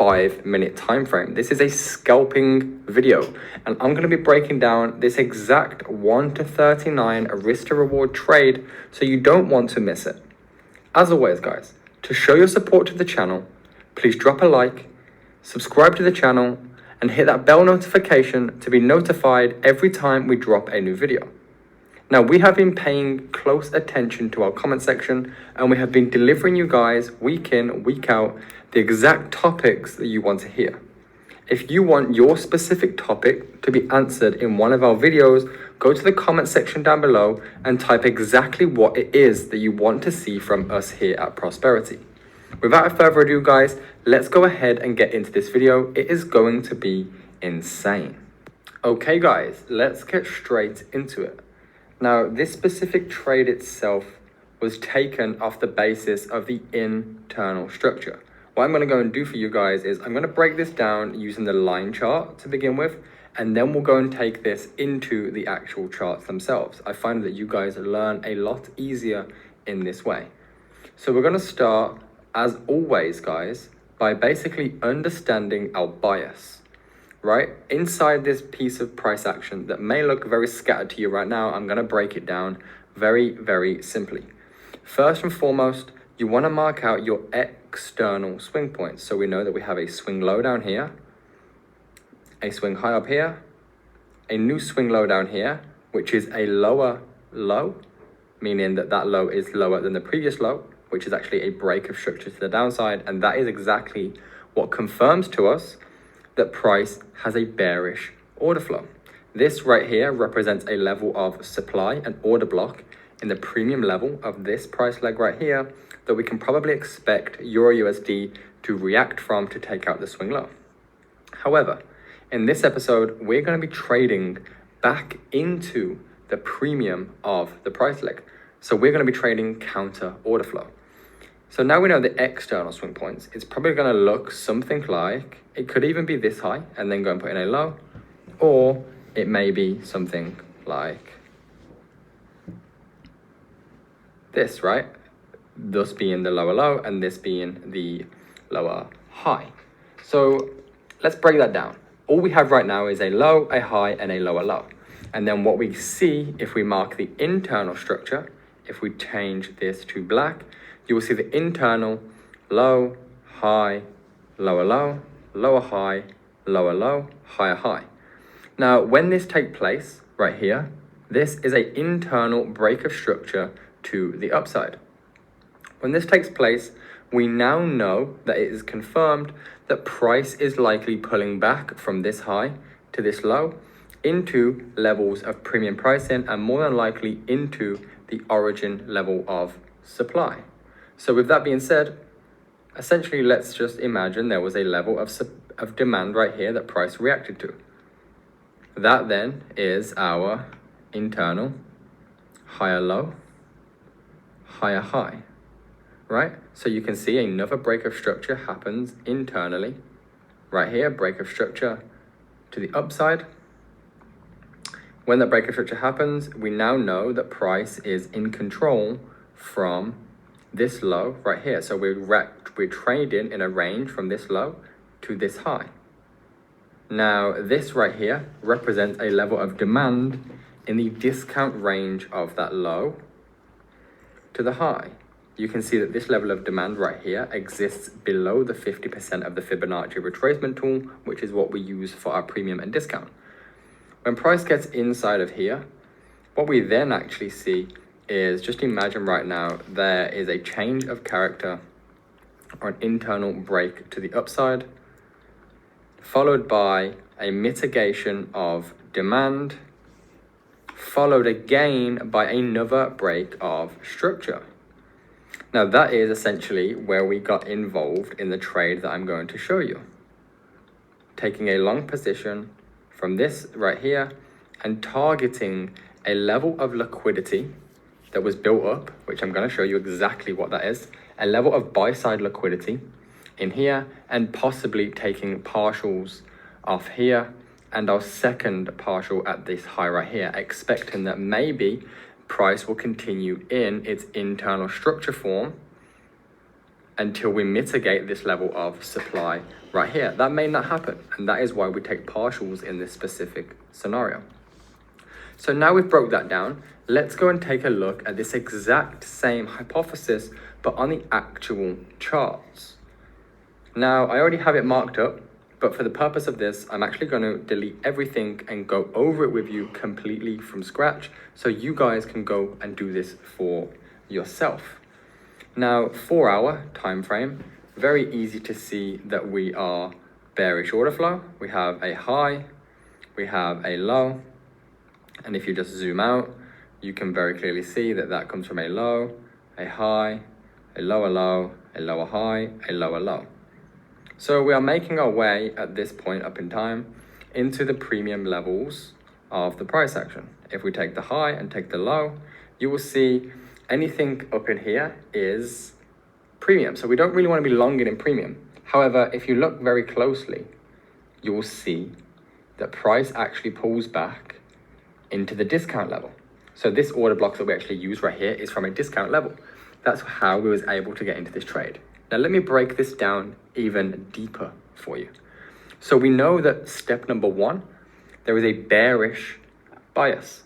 5-minute time frame. This is a scalping video, and I'm going to be breaking down this exact 1 to 39 risk to reward trade, so you don't want to miss it. As always, guys, to show your support to the channel, please drop a like, subscribe to the channel, and hit that bell notification to be notified every time we drop a new video. Now, we have been paying close attention to our comment section, and we have been delivering you guys week in, week out, the exact topics that you want to hear. If you want your specific topic to be answered in one of our videos, go to the comment section down below and type exactly what it is that you want to see from us here at Prosperity. Without further ado, guys, let's go ahead and get into this video. It is going to be insane. Okay, guys, let's get straight into it. Now, this specific trade itself was taken off the basis of the internal structure. What I'm going to go and do for you guys is I'm going to break this down using the line chart to begin with, and then we'll go and take this into the actual charts themselves. I find that you guys learn a lot easier in this way. So we're going to start, as always, guys, by basically understanding our bias. Right? Inside this piece of price action that may look very scattered to you right now, I'm going to break it down very, very simply. First and foremost, you want to mark out your external swing points. So we know that we have a swing low down here, a swing high up here, a new swing low down here, which is a lower low, meaning that that low is lower than the previous low, which is actually a break of structure to the downside. And that is exactly what confirms to us that price has a bearish order flow. This right here represents a level of supply and order block in the premium level of this price leg right here that we can probably expect Euro USD to react from to take out the swing low. However, in this episode, we're going to be trading back into the premium of the price leg. So we're going to be trading counter order flow. So now we know the external swing points. It's probably going to look something like, it could even be this high and then go and put in a low, or it may be something like this, right? Thus being the lower low and this being the lower high. So let's break that down. All we have right now is a low, a high, and a lower low. And then what we see if we mark the internal structure, if we change this to black, you will see the internal low, high, lower low, lower high, lower low, higher high. Now, when this takes place right here, this is an internal break of structure to the upside. When this takes place, we now know that it is confirmed that price is likely pulling back from this high to this low into levels of premium pricing and more than likely into the origin level of supply. So with that being said, essentially, let's just imagine there was a level of demand right here that price reacted to. That then is our internal higher low, higher high, right? So you can see another break of structure happens internally. Right here, break of structure to the upside. When that break of structure happens, we now know that price is in control from this low right here. So we're trading in a range from this low to this high. Now, this right here represents a level of demand in the discount range of that low to the high. You can see that this level of demand right here exists below the 50% of the Fibonacci retracement tool, which is what we use for our premium and discount. When price gets inside of here, what we then actually see is, just imagine right now, there is a change of character or an internal break to the upside, followed by a mitigation of demand, followed again by another break of structure. Now that is essentially where we got involved in the trade that I'm going to show you. Taking a long position from this right here and targeting a level of liquidity that was built up, which I'm going to show you exactly what that is, a level of buy-side liquidity in here, and possibly taking partials off here and our second partial at this high right here, expecting that maybe price will continue in its internal structure form until we mitigate this level of supply right here. That may not happen, and that is why we take partials in this specific scenario. So now we've broke that down, let's go and take a look at this exact same hypothesis, but on the actual charts. Now, I already have it marked up, but for the purpose of this, I'm actually going to delete everything and go over it with you completely from scratch, so you guys can go and do this for yourself. Now, 4 hour time frame, very easy to see that we are bearish order flow. We have a high, we have a low, and if you just zoom out, you can very clearly see that that comes from a low, a high, a lower low, a lower high, a lower low. So we are making our way at this point up in time into the premium levels of the price action. If we take the high and take the low, you will see anything up in here is premium. So we don't really want to be long in premium. However, if you look very closely, you will see that price actually pulls back into the discount level. So this order block that we actually use right here is from a discount level. That's how we was able to get into this trade. Now let me break this down even deeper for you. So we know that step number one, there is a bearish bias.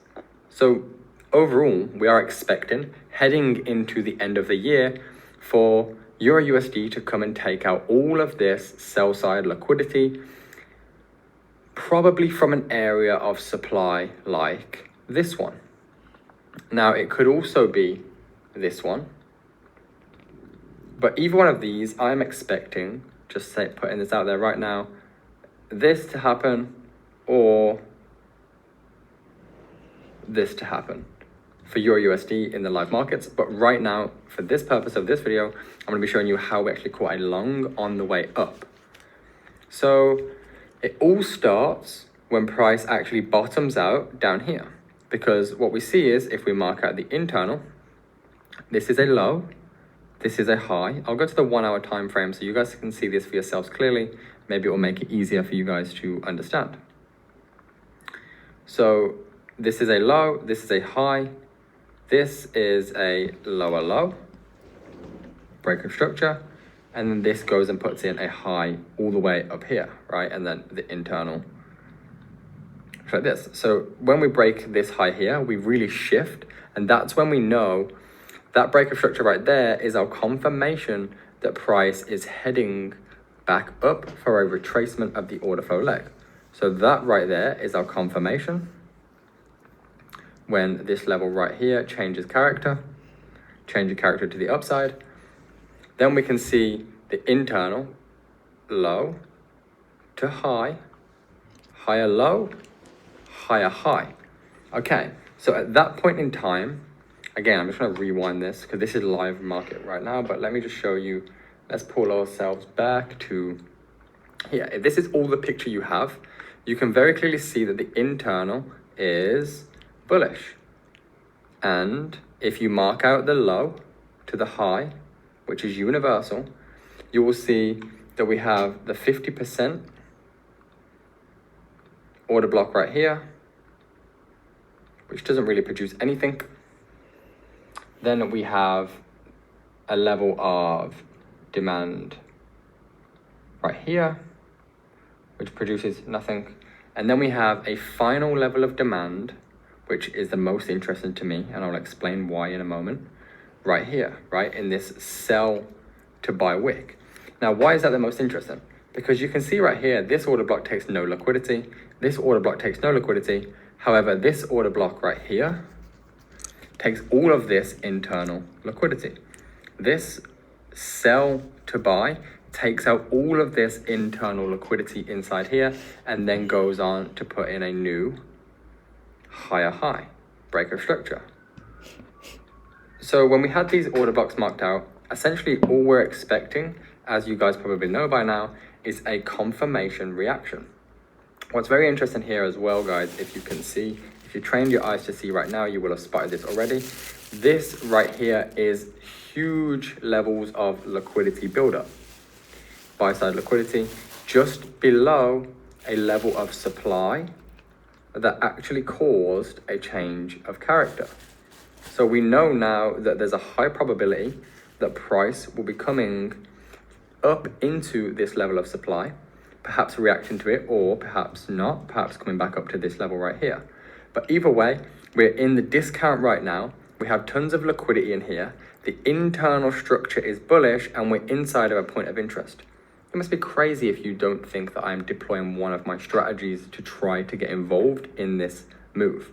So overall, we are expecting heading into the end of the year for Euro USD to come and take out all of this sell side liquidity, probably from an area of supply like this one. Now it could also be this one, but either one of these, I'm expecting, just putting this out there right now, this to happen or this to happen for Euro USD in the live markets. But right now, for this purpose of this video, I'm going to be showing you how we actually caught a long on the way up. So it all starts when price actually bottoms out down here, because what we see is if we mark out the internal, this is a low, this is a high. I'll go to the 1 hour time frame so you guys can see this for yourselves clearly. Maybe it will make it easier for you guys to understand. So this is a low, this is a high, this is a lower low, break of structure, and then this goes and puts in a high all the way up here, right? And then the internal, like this. So when we break this high here, we really shift, and that's when we know that break of structure right there is our confirmation that price is heading back up for a retracement of the order flow leg. So that right there is our confirmation. When this level right here changes character to the upside, then we can see the internal low to high, higher low, higher high. Okay, so at that point in time, again, I'm just going to rewind this because this is live market right now, but let me just show you. Let's pull ourselves back to here. If this is all the picture you have, you can very clearly see that the internal is bullish. And if you mark out the low to the high, which is universal, you will see that we have the 50% order block right here, which doesn't really produce anything. Then we have a level of demand right here, which produces nothing. And then we have a final level of demand, which is the most interesting to me, and I'll explain why in a moment, right here, right, in this sell to buy wick. Now, why is that the most interesting? Because you can see right here, this order block takes no liquidity, this order block takes no liquidity. However, this order block right here takes all of this internal liquidity. This sell to buy takes out all of this internal liquidity inside here and then goes on to put in a new higher high, break of structure. So when we had these order blocks marked out, essentially all we're expecting, as you guys probably know by now, is a confirmation reaction. What's very interesting here as well, guys, if you can see, if you trained your eyes to see right now, you will have spotted this already. This right here is huge levels of liquidity buildup. Buy side liquidity just below a level of supply that actually caused a change of character. So we know now that there's a high probability that price will be coming up into this level of supply perhaps reacting to it, or perhaps not, perhaps coming back up to this level right here. But either way, we're in the discount right now. We have tons of liquidity in here. The internal structure is bullish and we're inside of a point of interest. It must be crazy if you don't think that I'm deploying one of my strategies to try to get involved in this move.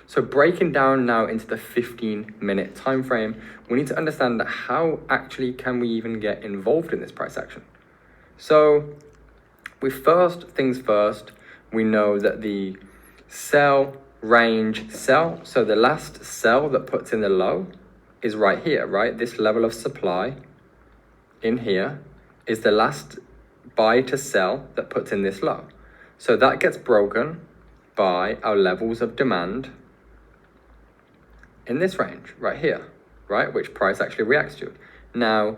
So breaking down now into the 15-minute time frame, we need to understand that how actually can we even get involved in this price action. So first things first, we know that the sell range sell, so the last sell that puts in the low is right here, right? This level of supply in here is the last buy to sell that puts in this low. So that gets broken by our levels of demand in this range right here, right? Which price actually reacts to. Now,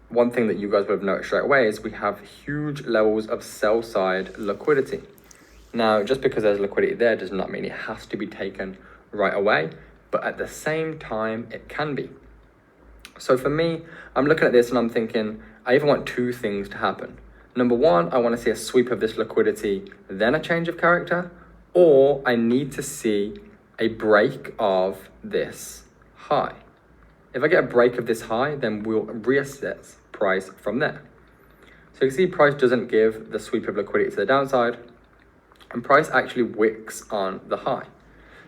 one thing that you guys would have noticed straight away is we have huge levels of sell side liquidity. Now, just because there's liquidity there does not mean it has to be taken right away, but at the same time, it can be. So for me, I'm looking at this and I'm thinking, I either want two things to happen. Number one, I want to see a sweep of this liquidity, then a change of character, or I need to see a break of this high. If I get a break of this high, then we'll reassess price from there. So you can see price doesn't give the sweep of liquidity to the downside, and price actually wicks on the high.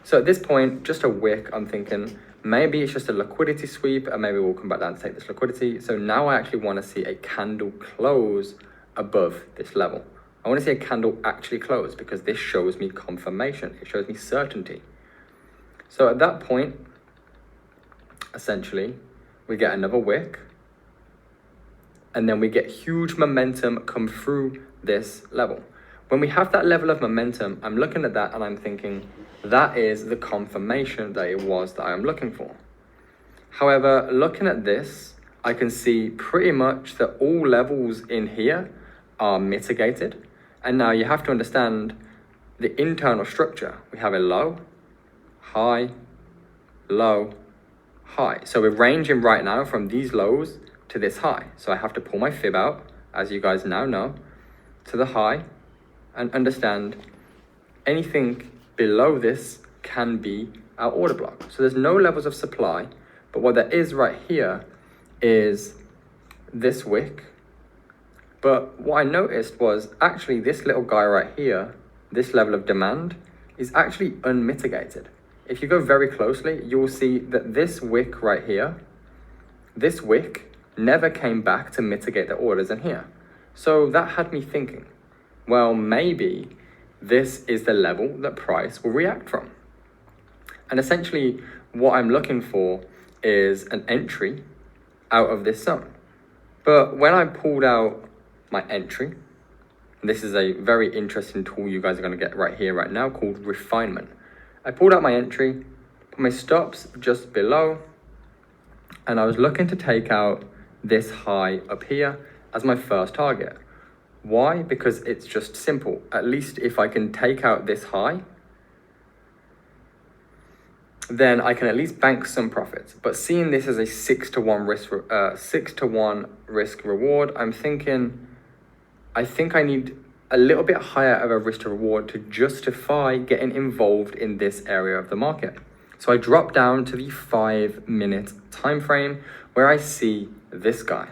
So at this point, just a wick, I'm thinking maybe it's just a liquidity sweep, and maybe we'll come back down to take this liquidity. So now I actually want to see a candle close above this level. I want to see a candle actually close because this shows me confirmation. It shows me certainty. So at that point, essentially, we get another wick, and then we get huge momentum come through this level. When we have that level of momentum, I'm looking at that and I'm thinking, that is the confirmation that it was that I am looking for. However, looking at this, I can see pretty much that all levels in here are mitigated. And now you have to understand the internal structure. We have a low, high, low, high. So we're ranging right now from these lows to this high. So I have to pull my fib out, as you guys now know, to the high, and understand anything below this can be our order block. So there's no levels of supply, but what there is right here is this wick. But what I noticed was actually this little guy right here, this level of demand, is actually unmitigated. If you go very closely, you will see that this wick right here, this wick never came back to mitigate the orders in here. So that had me thinking, well, maybe this is the level that price will react from. And essentially what I'm looking for is an entry out of this zone. But when I pulled out my entry, this is a very interesting tool you guys are going to get right here, right now, called refinement. I pulled out my entry, put my stops just below, and I was looking to take out this high up here as my first target. Why? Because it's just simple. At least if I can take out this high, then I can at least bank some profits. But seeing this as a 6-to-1 risk reward, I'm thinking, I think I need a little bit higher of a risk to reward to justify getting involved in this area of the market. So I drop down to the 5-minute time frame where I see this guy.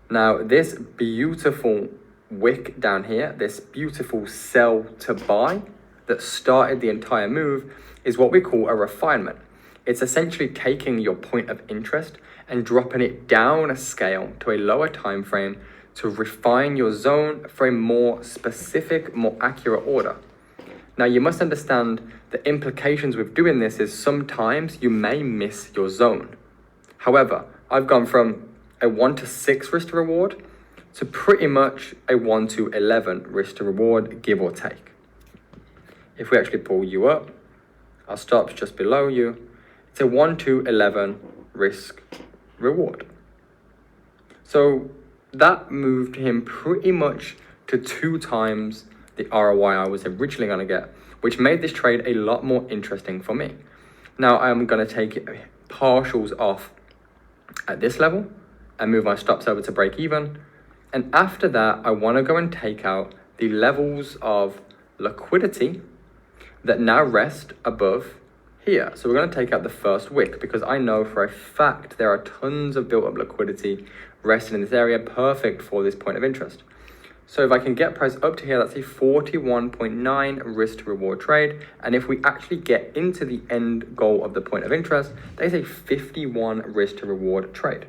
Now, this beautiful wick down here, this beautiful sell to buy that started the entire move, is what we call a refinement. It's essentially taking your point of interest and dropping it down a scale to a lower time frame to refine your zone for a more specific, more accurate order. Now, you must understand the implications with doing this is sometimes you may miss your zone. However, I've gone from a 1 to 6 risk to reward to pretty much a 1 to 11 risk to reward, give or take. If we actually pull you up, our stop's just below you, it's a 1 to 11 risk reward. So that moved him pretty much to 2 times the ROI I was originally going to get, which made this trade a lot more interesting for me. Now I'm going to take partials off at this level and move my stops over to break even. And after that, I want to go and take out the levels of liquidity that now rest above here. So we're going to take out the first wick because I know for a fact there are tons of built up liquidity resting in this area, perfect for this point of interest. So if I can get price up to here, that's a 41.9 risk to reward trade. And if we actually get into the end goal of the point of interest, that is a 51 risk to reward trade.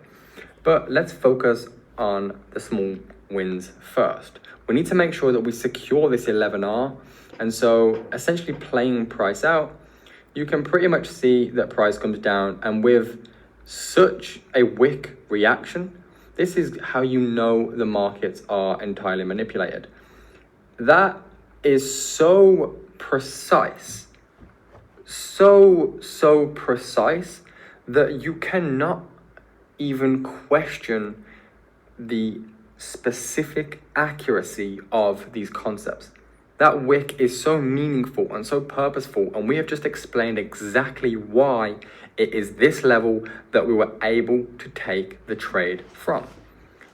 But let's focus on the small wins first. We need to make sure that we secure this 11R. And so essentially playing price out, you can pretty much see that price comes down, and with such a wick reaction, this is how you know the markets are entirely manipulated. That is so precise, so precise that you cannot even question the specific accuracy of these concepts. That wick is so meaningful and so purposeful, and we have just explained exactly why it is this level that we were able to take the trade from.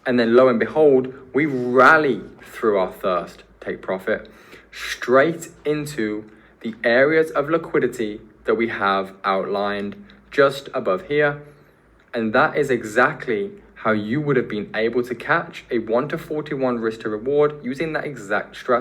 And then lo and behold, we rally through our first take profit straight into the areas of liquidity that we have outlined just above here. And that is exactly how you would have been able to catch a 1 to 41 risk to reward using that exact strategy.